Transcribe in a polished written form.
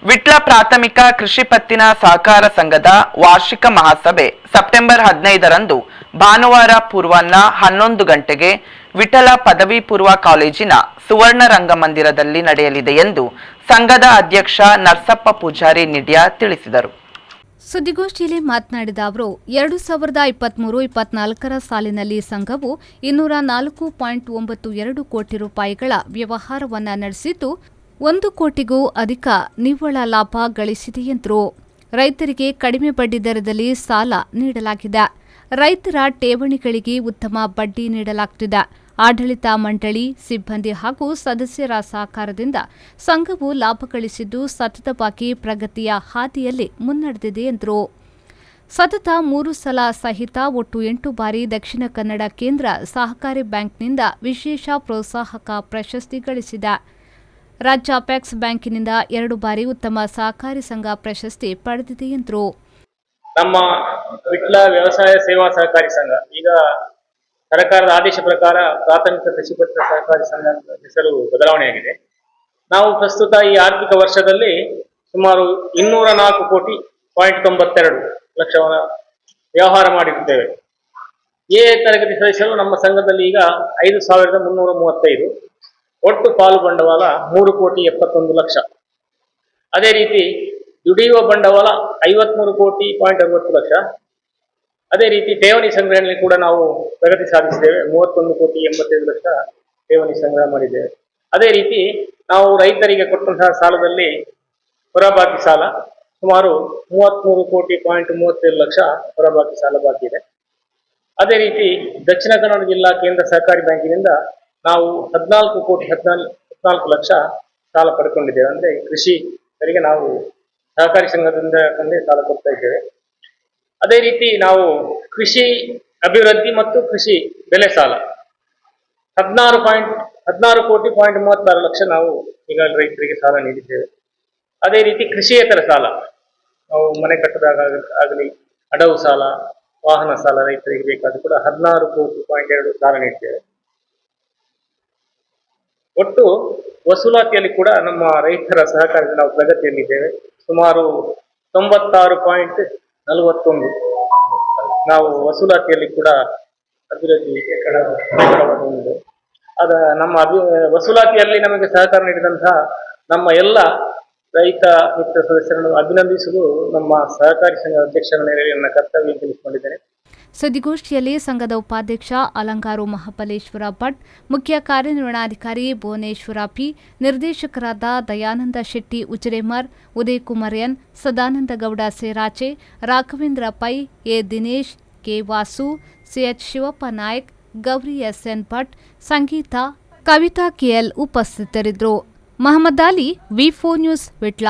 ವಿಟ್ಲ ಪ್ರಾಥಮಿಕ ಕೃಷಿ ಪತ್ತಿನ ಸಹಕಾರ ಸಂಘದ ವಾರ್ಷಿಕ ಮಹಾಸಭೆ ಸೆಪ್ಟೆಂಬರ್ 15ರಂದು ಭಾನುವಾರ ಪೂರ್ವಾಹ್ನ 11 ಗಂಟೆಗೆ ವಿಠಲ ಪದವಿ ಪೂರ್ವ ಕಾಲೇಜಿನ ಸುವರ್ಣ ರಂಗಮಂದಿರದಲ್ಲಿ ನಡೆಯಲಿದೆ ಎಂದು ಸಂಘದ ಅಧ್ಯಕ್ಷ ನರಸಪ್ಪ ಪೂಜಾರಿ ನಿಡ್ಯ ತಿಳಿಸಿದರು. ಸುದ್ದಿಗೋಷ್ಠಿಯಲ್ಲಿ ಮಾತನಾಡಿದ ಅವರು 2023-24ರ ಸಾಲಿನಲ್ಲಿ ಸಂಘವು 204.92 ಕೋಟಿ ರೂಪಾಯಿಗಳ ವ್ಯವಹಾರವನ್ನು ನಡೆಸಿದ್ದು 1 ಕೋಟಿಗೂ ಅಧಿಕ ನಿವ್ವಳ ಲಾಭ ಗಳಿಸಿದೆ ಎಂದರು. ರೈತರಿಗೆ ಕಡಿಮೆ ಬಡ್ಡಿ ದರದಲ್ಲಿ ಸಾಲ ನೀಡಲಾಗಿದೆ. ರೈತರ ಠೇವಣಿಗಳಿಗೆ ಉತ್ತಮ ಬಡ್ಡಿ ನೀಡಲಾಗುತ್ತಿದೆ. ಆಡಳಿತ ಮಂಡಳಿ, ಸಿಬ್ಬಂದಿ ಹಾಗೂ ಸದಸ್ಯರ ಸಹಕಾರದಿಂದ ಸಂಘವು ಲಾಭ ಗಳಿಸಿದ್ದು ಸತತವಾಗಿ ಪ್ರಗತಿಯ ಹಾದಿಯಲ್ಲಿ ಮುನ್ನಡೆದಿದೆ ಎಂದರು. ಸತತ 3 ಸಲ ಸಹಿತ ಒಟ್ಟು 8 ಬಾರಿ ದಕ್ಷಿಣ ಕನ್ನಡ ಕೇಂದ್ರ ಸಹಕಾರಿ ಬ್ಯಾಂಕ್ನಿಂದ ವಿಶೇಷ ಪ್ರೋತ್ಸಾಹಕ ಪ್ರಶಸ್ತಿ ಗಳಿಸಿದೆ. ರಾಜ್ಯ ಅಪೆಕ್ಸ್ ಬ್ಯಾಂಕಿನಿಂದ 2 ಬಾರಿ ಉತ್ತಮ ಸಹಕಾರಿ ಸಂಘ ಪ್ರಶಸ್ತಿ ಪಡೆದಿದೆ ಎಂದರು. ನಮ್ಮ ವಿಟ್ಲ ವ್ಯವಸಾಯ ಸೇವಾ ಸಹಕಾರಿ ಸಂಘ ಈಗ ಸರ್ಕಾರದ ಆದೇಶ ಪ್ರಕಾರ ಪ್ರಾಥಮಿಕ ಕೃಷಿ ಪತ್ತಿನ ಸಹಕಾರಿ ಸಂಘ ಹೆಸರು ಬದಲಾವಣೆಯಾಗಿದೆ. ನಾವು ಪ್ರಸ್ತುತ ಈ ಆರ್ಥಿಕ ವರ್ಷದಲ್ಲಿ ಸುಮಾರು 204.92 ಲಕ್ಷವನ್ನು ವ್ಯವಹಾರ ಮಾಡಿರುತ್ತೇವೆ. ಎ ತರಗತಿ ಸದಸ್ಯರು ನಮ್ಮ ಸಂಘದಲ್ಲಿ ಈಗ 5,335, ಒಟ್ಟು ಪಾಲು ಬಂಡವಾಳ 3,71 ಲಕ್ಷ. ಅದೇ ರೀತಿ ದುಡಿಯುವ ಬಂಡವಾಳ 53.60 ಲಕ್ಷ. ಅದೇ ರೀತಿ ಠೇವಣಿ ಸಂಗ್ರಹಣೆಯಲ್ಲಿ ಕೂಡ ನಾವು ಪ್ರಗತಿ ಸಾಧಿಸಿದ್ದೇವೆ. 31.85 ಲಕ್ಷ ಠೇವಣಿ ಸಂಗ್ರಹ ಮಾಡಿದ್ದೇವೆ. ಅದೇ ರೀತಿ ನಾವು ರೈತರಿಗೆ ಕೊಟ್ಟಂತಹ ಸಾಲದಲ್ಲಿ ಹೊರಬಾಕಿ ಸಾಲ ಸುಮಾರು 33.37 ಲಕ್ಷ ಹೊರಬಾಕಿ ಸಾಲ ಬಾಕಿ ಇದೆ. ಅದೇ ರೀತಿ ದಕ್ಷಿಣ ಕನ್ನಡ ಜಿಲ್ಲಾ ಕೇಂದ್ರ ಸಹಕಾರಿ ಬ್ಯಾಂಕಿನಿಂದ ನಾವು 14.14 ಲಕ್ಷ ಸಾಲ ಪಡ್ಕೊಂಡಿದ್ದೇವೆ. ಅಂದ್ರೆ ಕೃಷಿಕರಿಗೆ ನಾವು ಸಹಕಾರಿ ಸಂಘದಿಂದ ಸಾಲ ಕೊಡ್ತಾ ಇದ್ದೇವೆ. ಅದೇ ರೀತಿ ನಾವು ಕೃಷಿ ಅಭಿವೃದ್ಧಿ ಮತ್ತು ಕೃಷಿ ಬೆಲೆ ಸಾಲ 16.36 ಲಕ್ಷ ನಾವು ಈಗ ರೈತರಿಗೆ ಸಾಲ ನೀಡಿದ್ದೇವೆ. ಅದೇ ರೀತಿ ಕೃಷಿಯೇತರ ಸಾಲ ನಾವು ಮನೆ ಕಟ್ಟದಾಗ ಆಗಲಿ, ಅಡವು ಸಾಲ, ವಾಹನ ಸಾಲ ರೈತರಿಗೆ ಬೇಕಾದ ಕೂಡ 16.2 ಸಾಲ ನೀಡಿದ್ದೇವೆ. ಒಟ್ಟು ವಸೂಲಾತಿಯಲ್ಲಿ ಕೂಡ ನಮ್ಮ ರೈತರ ಸಹಕಾರದಲ್ಲಿ ನಾವು ಪ್ರಗತಿಯಲ್ಲಿದ್ದೇವೆ. ಸುಮಾರು 96.41 ನಾವು ವಸೂಲಾತಿಯಲ್ಲಿ ಕೂಡ ಅಭಿವೃದ್ಧಿ ನಮ್ಮ ವಸೂಲಾತಿಯಲ್ಲಿ ನಮಗೆ ಸಹಕಾರ ನೀಡಿದಂತಹ ನಮ್ಮ ಎಲ್ಲ ರೈತ ಮಿತ್ರ ಸದಸ್ಯರನ್ನು ಅಭಿನಂದಿಸುವುದು ನಮ್ಮ ಸಹಕಾರಿ ಸಂಘದ ಅಧ್ಯಕ್ಷರ ಮೇಲೆ ನನ್ನ ಕರ್ತವ್ಯ ತಿಳಿಸಿಕೊಂಡಿದ್ದೇನೆ. ಸುದ್ದಿಗೋಷ್ಠಿಯಲ್ಲಿ ಸಂಘದ ಉಪಾಧ್ಯಕ್ಷ ಅಲಂಗಾರು ಮಹಾಬಲೇಶ್ವರ ಭಟ್, ಮುಖ್ಯ ಕಾರ್ಯನಿರ್ವಹಣಾಧಿಕಾರಿ ಭುವನೇಶ್ವರ ಪಿ, ನಿರ್ದೇಶಕರಾದ ದಯಾನಂದ ಶೆಟ್ಟಿ ಉಜಿರೆಮರ್, ಉದಯ್ ಕುಮಾರ್ ಎನ್, ಸದಾನಂದ ಗೌಡ ಸೇರಾಚೆ, Raghavendra Pai, A Dinesh, K Vasu, CH Shivappa Nayak, Gowri SN Bhat, Sangeetha, Kavitha KL ಉಪಸ್ಥಿತರಿದ್ದರು. ಮಹಮ್ಮದ್ ಅಲಿ, ವಿ4 ನ್ಯೂಸ್, ವಿಟ್ಲ.